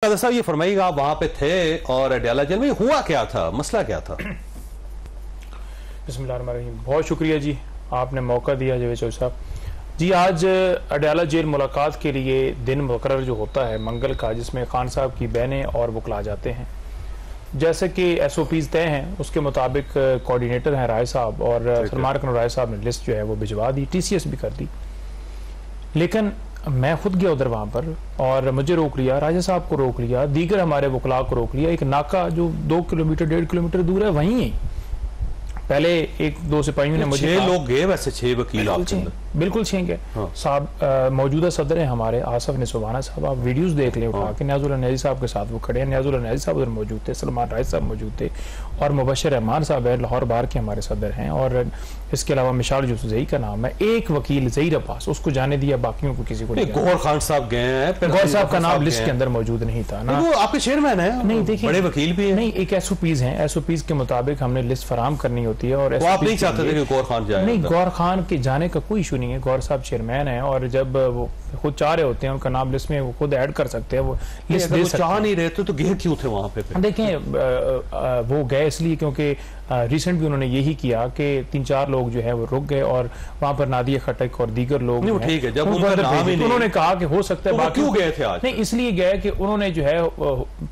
कादर साहब ये फरमाइएगा, आप वहां पे थे और अडयाला जेल में हुआ क्या था, मसला क्या था? बिस्मिल्लाहिर्रहमानिर्रहीम। बहुत शुक्रिया जी, आपने मौका दिया जावेद चौधरी साहब जी। आज अडयाला जेल मुलाकात के लिए दिन मुकर्रर जो होता है मंगल का, जिसमें खान साहब की बहनें और वकला जाते हैं, जैसे कि SOPs तय हैं उसके मुताबिक कोऑर्डिनेटर हैं राय साहब, और सलमान अकरम राय साहब ने लिस्ट जो है वो भिजवा दी, TCS भी कर दी। लेकिन मैं खुद गया उधर वहां पर, और मुझे रोक लिया, राजा साहब को रोक लिया, दीगर हमारे वकला को रोक लिया। एक नाका जो 2 किलोमीटर 1.5 किलोमीटर दूर है, वहीं है। पहले 1-2 सिपाहियों ने मुझे 6 लोग गए, वैसे 6 वकील आपके अंदर? बिल्कुल 6 गए साहब। मौजूदा सदर हैं हमारे आसफ निसवाना साहब, आप वीडियोस देख लें उठा के, न्याजुल न्याजी साहब के साथ वो खड़े हैं। न्याजुल न्याजी साहब उधर मौजूद थे, सलमान राय साहब मौजूद थे, और मुबशर रहमान साहब है, लाहौर बार के हमारे सदर हैं, और इसके अलावा मिशाल यूसुफजई का नाम है, एक वकील ज़हीर अब्बास, उसको जाने दिया, बाकियों को किसी को नहीं। गौहर खान साहब गए हैं, गौहर साहब का नाम लिस्ट के अंदर मौजूद नहीं था ना, वो आपके चेयरमैन है? नहीं, देखिए बड़े वकील भी हैं। नहीं, एक SOPs हैं, SOPs के मुताबिक हमने लिस्ट फराहम करनी होती है, और आप नहीं चाहते थे कि गौहर खान जाए? नहीं, गौहर खान के जाने का कोई इशू नहीं है, गौहर साहब चेयरमैन है, और जब वो खुद चाह रहे होते हैं उनका नाम लिस्ट में, वो खुद ऐड कर सकते हैं, वो लिस्ट दे सकते हैं। चाह नहीं रहे तो गए क्यों थे वहां पे? देखें, वो गए इसलिए क्योंकि रिसेंट भी उन्होंने यही किया कि 3-4 लोग जो है वो रुक गए, और वहां पर नादिया खटक और दीगर लोग ठीक है, जब उनका नाम ही नहीं, उन्होंने कहा कि हो सकता है तो क्यों गए थे आज? नहीं, इसलिए गए कि उन्होंने जो है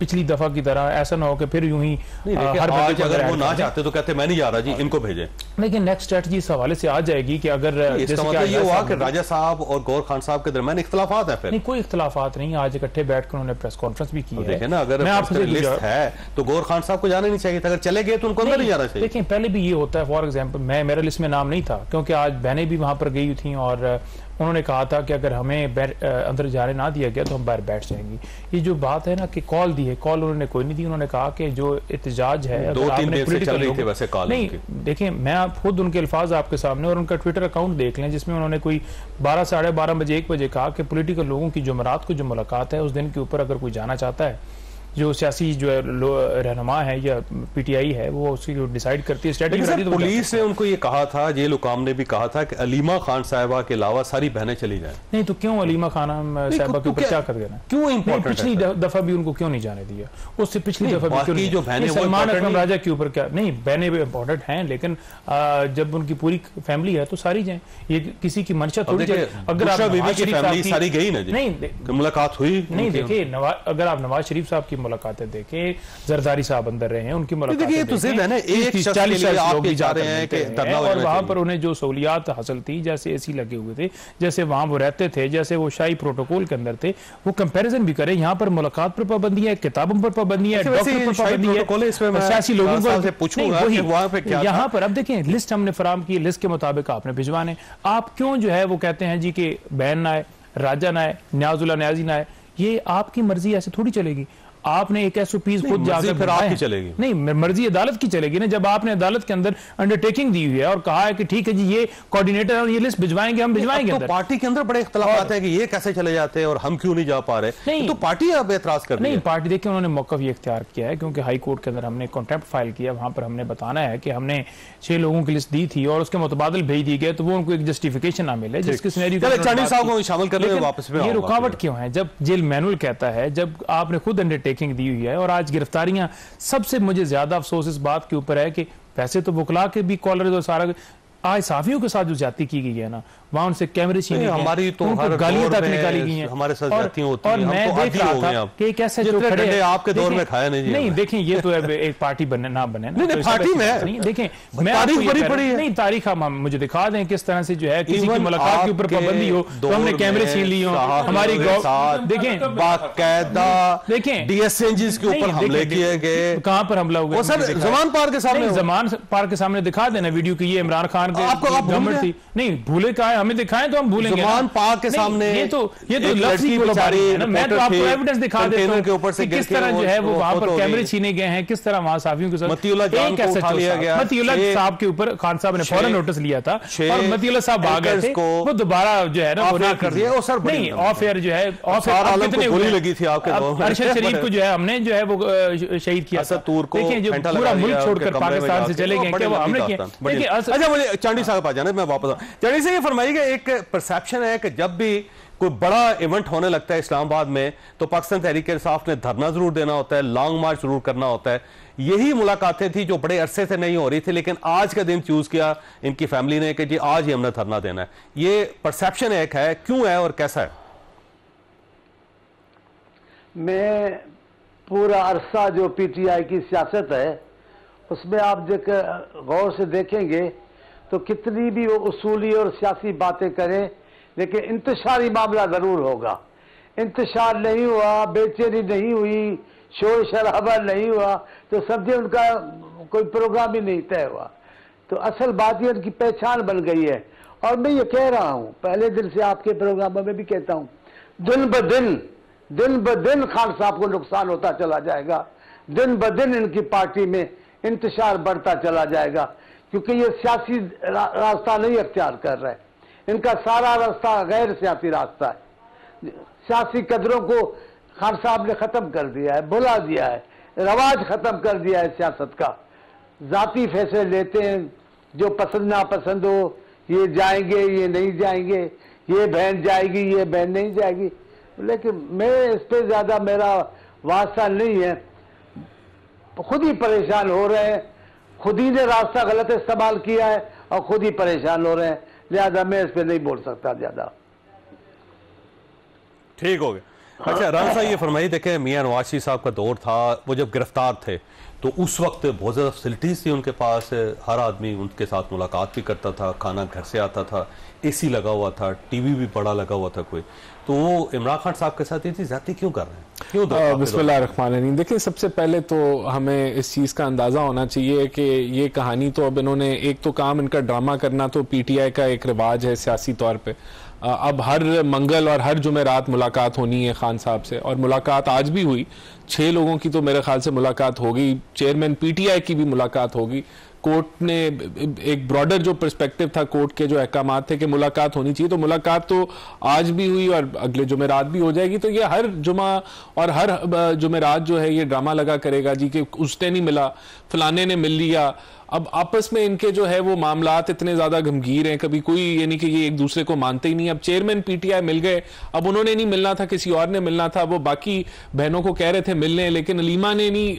पिछली दफा की तरह ऐसा ना हो कि फिर यूं ही हर बंदे को, अगर वो ना चाहते तो कहते मैं नहीं जा रहा जी, इनको भेजें। लेकिन नेक्स्ट स्ट्रेटजी इस हवाले से आ जाएगी कि अगर इसका मतलब ये हुआ कि राजा साहब और गौहर खान साहब के दरमियान इख्तिलाफात है? नहीं, कोई इख्तिलाफात नहीं, आज इकट्ठे बैठकर उन्होंने प्रेस कॉन्फ्रेंस भी की है ना। अगर लिस्ट है तो गौहर खान साहब को जाना नहीं चाहिए था, अगर चले गए तो उनको अंदर नहीं जाना चाहिए। देखिए, पहले भी ये होता है, फॉर एग्जांपल मेरे लिस्ट में नाम नहीं था, क्योंकि आज बहनें भी वहां पर गई थी, और उन्होंने कहा था कि अगर हमें अंदर जाने ना दिया गया तो हम बाहर बैठ जाएंगी। ये जो बात है ना कि कॉल दी है, कॉल उन्होंने कोई नहीं दी, उन्होंने कहा कि जो एहतजाज है, 2-3 देर से चल रही थी वैसे कॉल नहीं। देखिए, मैं आप खुद उनके अल्फाज आपके सामने, और उनका ट्विटर अकाउंट देख लें, जिसमें उन्होंने कोई 12, साढ़े 12 बजे 1 बजे कहा कि पॉलिटिकल लोगों की जुमेरात को जो मुलाकात है उस दिन के ऊपर अगर कोई जाना चाहता है, जो सियासी जो है रहनुमा है या PTI है, वो उसकी डिसाइड करती है स्ट्रेटजी। पुलिस ने उनको ये कहा था, जेल हुकाम ने भी कहा था कि अलीमा खान साहिबा के अलावा सारी बहनें चली जाएं। नहीं, तो क्यों अलीमा खान साहिबा के ऊपर क्या कर देना? क्यों इंपॉर्टेंट? पिछली दफा भी उनको क्यों नहीं जाने दिया? उससे पिछली दफा भी क्यों नहीं? जो बहनें, सलमान अकरम राजा के ऊपर क्या नहीं? बहनें भी इंपॉर्टेंट हैं, लेकिन जब उनकी पूरी फैमिली है तो सारी जाए, ये किसी की मंशा थोड़ी। अगर सारी गई ना, नहीं मुलाकात हुई नहीं। देखिए, अगर आप नवाज शरीफ साहब की मुलाकातें देखें, जरदारी साहब अंदर रहे हैं, उनकी मुलाकात और वहां पर उन्हें जो सहूलियात हासिल थी, जैसे AC लगे हुए थे, जैसे वहां वो रहते थे, जैसे वो शाही प्रोटोकॉल के अंदर थे, वो कंपैरिजन भी करें। यहाँ पर मुलाकात पर पाबंदी है, किताबों पर पाबंदी है, डॉक्टर पर पाबंदी है, सियासी लोगों को। यहाँ पर अब देखें, लिस्ट हमने फराम की, लिस्ट के मुताबिक आपने भिजवाने। आप क्यों जो है वो कहते हैं जी कि बहन ना आए, राजा ना आए, न्याजुल्लाह न्याजी ना आए? ये आपकी मर्जी, ऐसे थोड़ी चलेगी। आपने एक SOPs खुद जाकर फिर आपकी चलेगी? नहीं, मर्जी अदालत की चलेगी ना, जब आपने अदालत के अंदर अंडरटेकिंग दी हुई है और कहा है कि ठीक है जी, ये कोऑर्डिनेटर और ये लिस्ट भिजवाएंगे, हम भिजवाएंगे। तो पार्टी के अंदर बड़े इख्तिलाफ है कि ये कैसे चले जाते हैं और हम क्यों नहीं जा पा रहे? नहीं, तो पार्टी अब एतराज कर रही है। नहीं, पार्टी देखिए, उन्होंने मौका ये इख्तियार किया है, क्योंकि हाई कोर्ट के अंदर हमने कॉन्ट्रैक्ट फाइल किया, वहां पर हमने बताना है कि हमने 6 लोगों की लिस्ट दी थी और उसके मुतबादिल भेज दी गए, तो वो उनको एक जस्टिफिकेशन ना मिले, जिसके शामिल करने में वापस ये रुकावट क्यों है? जब जेल मैनुअल कहता है, जब आपने खुद अंडरटेकिंग दी हुई है, और आज गिरफ्तारियां, सबसे मुझे ज्यादा अफसोस इस बात के ऊपर है कि वैसे तो वकला के भी कॉलर और सारा, आज साफियों के साथ जो ज्यादती की गई है ना, वहां उनसे कैमरे छीने, हमारी तो गालियां तक निकाली गई हैं, हमारे साथ जाती होती हैं। और मैं देख रहा था कि कैसे जो खड़े हैं, आपके दौर में खाया नहीं देखें, ये तो एक पार्टी बनने ना बने, पार्टी में देखें, मैं नहीं, तारीख हम मुझे दिखा दें किस तरह से जो है किसी की मुलाकात के ऊपर पाबंदी हो तो हमने कैमरे छीन ली हो, हमारी देखें बाकायदा, देखें DSNGs के ऊपर हमले किए गए। कहां पर हमला हुआ? जमान पार्क के सामने, जमान पार्क के सामने दिखा देना वीडियो की, ये इमरान खान के गवर्नमेंट थी। नहीं भूले का है, हमें दिखाएं तो हम भूलेंगे। जमान पार्क के सामने ये तो लफ्ज़ी गोलीबारी है ना, मैं तो आपको एविडेंस दिखा देता हूं के ऊपर से किस तरह जो है वो वहां पर कैमरे छीने गए हैं, किस तरह वहां साफियों के साथ मतीउल्लाह साहब के ऊपर खान साहब ने फौरन नोटिस लिया था और मतीउल्लाह साहब आ गए थे, वो दोबारा जो है ना वो ना कर दिया। नहीं, ऑफ एयर जो है, ऑफ एयर कितने गोली लगी थी आपके अरशद शरीफ को जो है हमने जो है वो शहीद किया। देखिए, जो पूरा मुल्क छोड़कर पाकिस्तान से चले गए, क्या वो हमने किया? देखिए, अच्छा मुझे चांडी साहब आ जाने, मैं वापस चांडी से ये फरमाइएगा, एक परसेप्शन है कि जब भी कोई बड़ा इवेंट होने लगता है इस्लामाबाद में तो पाकिस्तान तहरीक इंसाफ ने धरना जरूर देना होता है, लॉन्ग मार्च जरूर करना होता है। यही मुलाकातें थी जो बड़े अरसे से नहीं हो रही थी, लेकिन आज का दिन चूज किया इनकी फैमिली ने कि जी आज ही हमने धरना देना है। ये परसेप्शन एक है, क्यों है और कैसा है? मैं पूरा अरसा जो पीटीआई की सियासत है उसमें आप गौर से देखेंगे तो कितनी भी वो उसूली और सियासी बातें करें, लेकिन इंतशारी मामला जरूर होगा। इंतशार नहीं हुआ, बेचैनी नहीं हुई, शोर शराबा नहीं हुआ, तो समझे उनका कोई प्रोग्राम ही नहीं तय हुआ। तो असल बात ये उनकी पहचान बन गई है। और मैं ये कह रहा हूं, पहले दिन से आपके प्रोग्रामों में भी कहता हूं, दिन ब दिन खान साहब को नुकसान होता चला जाएगा, दिन ब दिन इनकी पार्टी में इंतशार बढ़ता चला जाएगा, क्योंकि ये सियासी रास्ता नहीं अख्तियार कर रहे। इनका सारा रास्ता गैर सियासी रास्ता है। सियासी कदरों को खान साहब ने खत्म कर दिया है, भुला दिया है, रवाज खत्म कर दिया है सियासत का। जाती फैसले लेते हैं, जो पसंद नापसंद हो, ये जाएंगे ये नहीं जाएंगे, ये बहन जाएगी ये बहन नहीं जाएगी। लेकिन मैं इस पर ज्यादा मेरा वास्ता नहीं है। खुद ही परेशान हो रहे हैं, खुद ही ने रास्ता गलत इस्तेमाल किया है और खुद ही परेशान हो रहे हैं, लिहाजा मैं इस पर नहीं बोल सकता ज्यादा। ठीक हो गया। अच्छा राना साहब ये फरमाइए, देखें मियां नवाज शरीफ साहब का दौर था, वो जब गिरफ्तार थे तो उस वक्त बहुत ज़्यादा फैसिलिटीज थी उनके पास, हर आदमी उनके साथ मुलाकात भी करता था, खाना घर से आता था, एसी लगा हुआ था, टीवी भी बड़ा लगा हुआ था कोई। तो वो इमरान खान साहब के साथ ये थी ज्यादती क्यों कर रहे हैं, क्यों? बिस्मिल्लाहिर्रहमानिर्रहीम। देखिए सबसे पहले तो हमें इस चीज़ का अंदाज़ा होना चाहिए कि ये कहानी तो अब इन्होंने एक तो काम इनका ड्रामा करना तो पीटीआई का एक रिवाज है सियासी तौर पे। अब हर मंगल और हर जुमेरात मुलाकात होनी है खान साहब से, और मुलाकात आज भी हुई। 6 लोगों की तो मेरे ख्याल से मुलाकात होगी, चेयरमैन पीटीआई की भी मुलाकात होगी। कोर्ट ने एक ब्रॉडर जो पर्सपेक्टिव था, कोर्ट के जो अहकाम थे कि मुलाकात होनी चाहिए, तो मुलाकात तो आज भी हुई और अगले जुमेरात भी हो जाएगी। तो ये हर जुमा और हर जुमेरात जो है ये ड्रामा लगा करेगा जी कि उसने नहीं मिला, फलाने ने मिल लिया। अब आपस में इनके जो है वो मामलात इतने ज्यादा गंभीर हैं, कभी कोई यानी कि ये एक दूसरे को मानते ही नहीं। अब चेयरमैन पीटीआई मिल गए, अब उन्होंने नहीं मिलना था, किसी और ने मिलना था। वो बाकी बहनों को कह रहे थे मिलने, लेकिन अलीमा ने नहीं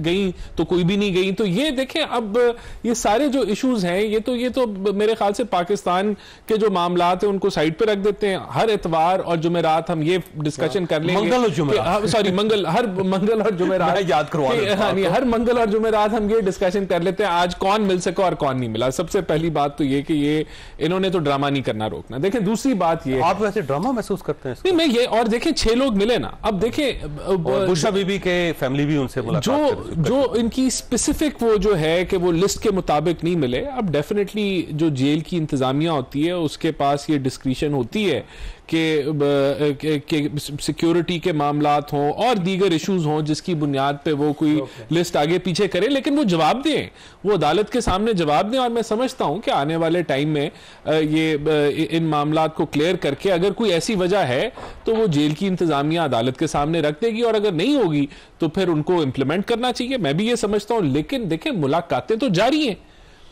गई तो कोई भी नहीं गई। तो ये देखें, अब ये सारे जो इश्यूज हैं ये तो मेरे ख्याल से पाकिस्तान के जो मामलात हैं उनको साइड पे रख देते हैं। हर इतवार और जुमेरात हम ये डिस्कशन कर लेंगे, मंगल और जुमेरात, सॉरी हर मंगल और जुमेरात याद करवा, हर मंगल और जुमेरात हम ये डिस्कशन कर लेते हैं आज कौन मिल सका और कौन नहीं मिला। सबसे पहली बात तो ये कि ये इन्होंने तो ड्रामा नहीं करना रोकना। देखें दूसरी बात ये, आप वैसे ड्रामा महसूस करते हैं? नहीं मैं ये, और देखें 6 लोग मिले ना। अब देखें बुशरा बीबी के फैमिली भी उनसे मुलाकात जो इनकी स्पेसिफिक वो जो है कि वो लिस्ट के मुताबिक नहीं मिले। अब डेफिनेटली जो जेल की इंतजामिया होती है उसके पास ये डिस्क्रिशन होती है कि सिक्योरिटी के मामलात हों और दीगर इश्यूज हों जिसकी बुनियाद पे वो कोई लिस्ट आगे पीछे करे, लेकिन वो जवाब दें, वो अदालत के सामने जवाब दें। और मैं समझता हूं कि आने वाले टाइम में ये इन मामलात को क्लियर करके अगर कोई ऐसी वजह है तो वो जेल की इंतजामिया अदालत के सामने रख देगी, और अगर नहीं होगी तो फिर उनको इम्प्लीमेंट करना चाहिए। मैं भी ये समझता हूं। लेकिन देखें मुलाकातें तो जारी हैं,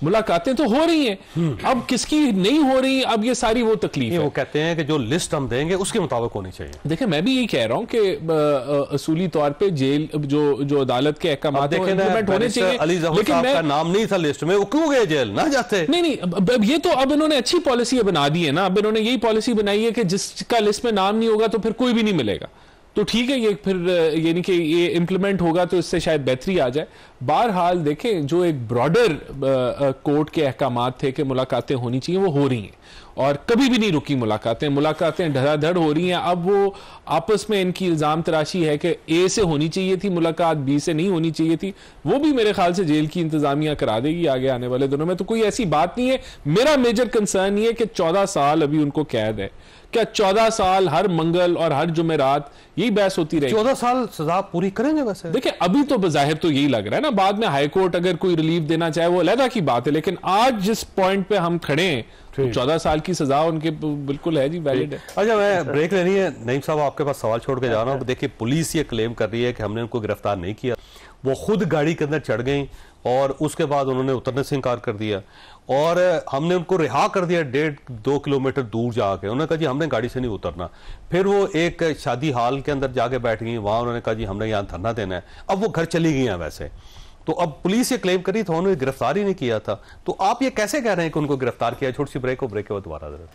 मुलाकातें तो हो रही हैं, अब किसकी नहीं हो रही, अब ये सारी वो तकलीफ है। वो कहते हैं कि जो लिस्ट हम देंगे उसके मुताबिक होनी चाहिए। देखिए मैं भी यही कह रहा हूं कि असूली तौर पे जेल जो अदालत के अहकाम इंप्लीमेंट होने चाहिए। अली ज़फ़र साहब का नाम नहीं था लिस्ट में, वो क्यों गए जेल? ना जाते। नहीं अब ये तो अब इन्होंने अच्छी पॉलिसी बना दी है ना। अब इन्होंने यही पॉलिसी बनाई है कि जिसका लिस्ट में नाम नहीं होगा तो फिर कोई भी नहीं मिलेगा। तो ठीक है, ये फिर यानी कि ये इम्प्लीमेंट होगा तो इससे शायद बेहतरी आ जाए। बहरहाल देखें जो एक ब्रॉडर कोर्ट के अहकाम थे कि मुलाकातें होनी चाहिए वो हो रही हैं, और कभी भी नहीं रुकी मुलाकातें धड़ाधड़ हो रही हैं। अब वो आपस में इनकी इल्जाम तराशी है कि ए से होनी चाहिए थी मुलाकात, बी से नहीं होनी चाहिए थी। वो भी मेरे ख्याल से जेल की इंतजामिया करा देगी आगे आने वाले दिनों में। तो कोई ऐसी बात नहीं है। मेरा मेजर कंसर्न ये कि 14 साल अभी उनको कैद है। क्या 14 साल हर मंगल और हर जुमेरात यही बहस होती रहेगी? 14 साल सजा पूरी करेंगे वैसे? देखिए अभी तो बजाहिर तो यही लग रहा है ना, बाद में हाई कोर्ट अगर कोई रिलीफ देना चाहे वो अलग की बात है, लेकिन आज जिस पॉइंट पे हम खड़े हैं 14 साल की सजा उनके बिल्कुल है जी, वैलिड है। अच्छा मैं ब्रेक लेनी है। नईम साहब आपके पास सवाल छोड़ के जा रहा हूं। देखिए पुलिस ये क्लेम कर रही है कि हमने उनको गिरफ्तार नहीं किया, वो खुद गाड़ी के अंदर चढ़ गई और उसके बाद उन्होंने उतरने से इनकार कर दिया और हमने उनको रिहा कर दिया 1.5-2 किलोमीटर दूर जाके। उन्होंने कहा जी हमने गाड़ी से नहीं उतरना। फिर वो एक शादी हाल के अंदर जाके बैठ गई, वहां उन्होंने कहा जी हमने यहाँ धरना देना है। अब वो घर चली गई हैं वैसे, तो अब पुलिस ये क्लेम करी था उन्होंने गिरफ्तार ही नहीं किया था। तो आप ये कैसे कह रहे हैं कि उनको गिरफ्तार किया? छोटी सी ब्रेक हो, ब्रेक के बाद दोबारा जरूर।